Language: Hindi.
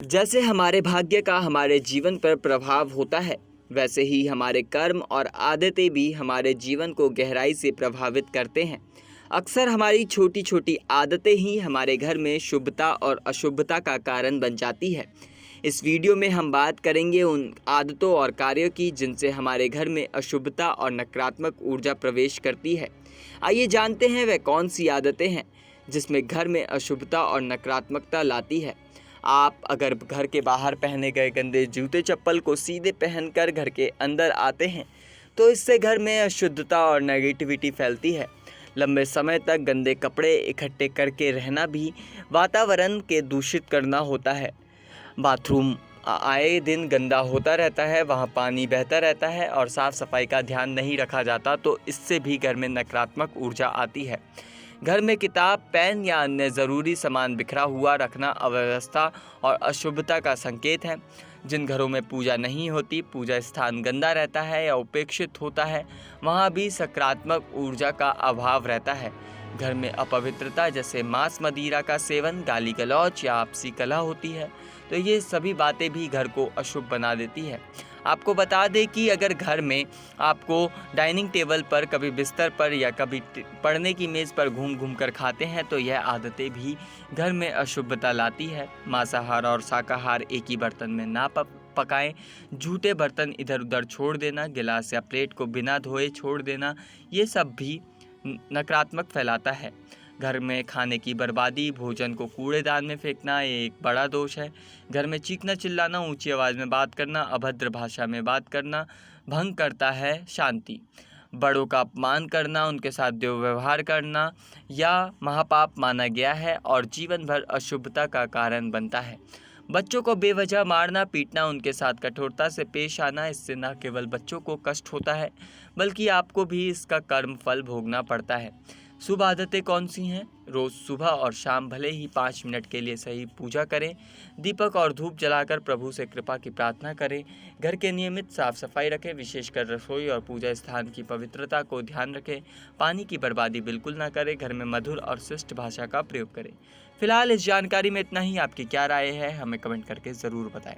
जैसे हमारे भाग्य का हमारे जीवन पर प्रभाव होता है, वैसे ही हमारे कर्म और आदतें भी हमारे जीवन को गहराई से प्रभावित करते हैं। अक्सर हमारी छोटी छोटी आदतें ही हमारे घर में शुभता और अशुभता का कारण बन जाती है। इस वीडियो में हम बात करेंगे उन आदतों और कार्यों की जिनसे हमारे घर में अशुभता और नकारात्मक ऊर्जा प्रवेश करती है। आइए जानते हैं वह कौन सी आदतें हैं जिसमें घर में अशुभता और नकारात्मकता लाती है। आप अगर घर के बाहर पहने गए गंदे जूते चप्पल को सीधे पहनकर घर के अंदर आते हैं तो इससे घर में अशुद्धता और नेगेटिविटी फैलती है। लंबे समय तक गंदे कपड़े इकट्ठे करके रहना भी वातावरण के दूषित करना होता है। बाथरूम आए दिन गंदा होता रहता है, वहाँ पानी बहता रहता है और साफ़ सफाई का ध्यान नहीं रखा जाता तो इससे भी घर में नकारात्मक ऊर्जा आती है। घर में किताब, पेन या अन्य ज़रूरी सामान बिखरा हुआ रखना अव्यवस्था और अशुभता का संकेत है। जिन घरों में पूजा नहीं होती, पूजा स्थान गंदा रहता है या उपेक्षित होता है, वहाँ भी सकारात्मक ऊर्जा का अभाव रहता है। घर में अपवित्रता जैसे मांस मदिरा का सेवन, गाली गलौज या आपसी कलह होती है तो ये सभी बातें भी घर को अशुभ बना देती है। आपको बता दें कि अगर घर में आपको डाइनिंग टेबल पर, कभी बिस्तर पर या कभी पढ़ने की मेज़ पर घूम घूम कर खाते हैं तो यह आदतें भी घर में अशुभता लाती है। मांसाहार और शाकाहार एक ही बर्तन में ना पकाएं, झूठे बर्तन इधर उधर छोड़ देना, गिलास या प्लेट को बिना धोए छोड़ देना, ये सब भी नकारात्मक फैलाता है। घर में खाने की बर्बादी, भोजन को कूड़ेदान में फेंकना ये एक बड़ा दोष है। घर में चीखना चिल्लाना, ऊंची आवाज़ में बात करना, अभद्र भाषा में बात करना भंग करता है शांति। बड़ों का अपमान करना, उनके साथ दुर्व्यवहार करना या महापाप माना गया है और जीवन भर अशुभता का कारण बनता है। बच्चों को बेवजह मारना, पीटना, उनके साथ कठोरता से पेश आना, इससे न केवल बच्चों को कष्ट होता है बल्कि आपको भी इसका कर्म फल भोगना पड़ता है। शुभ आदतें कौन सी हैं? रोज़ सुबह और शाम भले ही 5 मिनट के लिए सही पूजा करें, दीपक और धूप जलाकर प्रभु से कृपा की प्रार्थना करें, घर के नियमित साफ सफाई रखें, विशेषकर रसोई और पूजा स्थान की पवित्रता को ध्यान रखें, पानी की बर्बादी बिल्कुल ना करें, घर में मधुर और शिष्ट भाषा का प्रयोग करें। फिलहाल इस जानकारी में इतना ही। आपकी क्या राय है हमें कमेंट करके ज़रूर बताएं।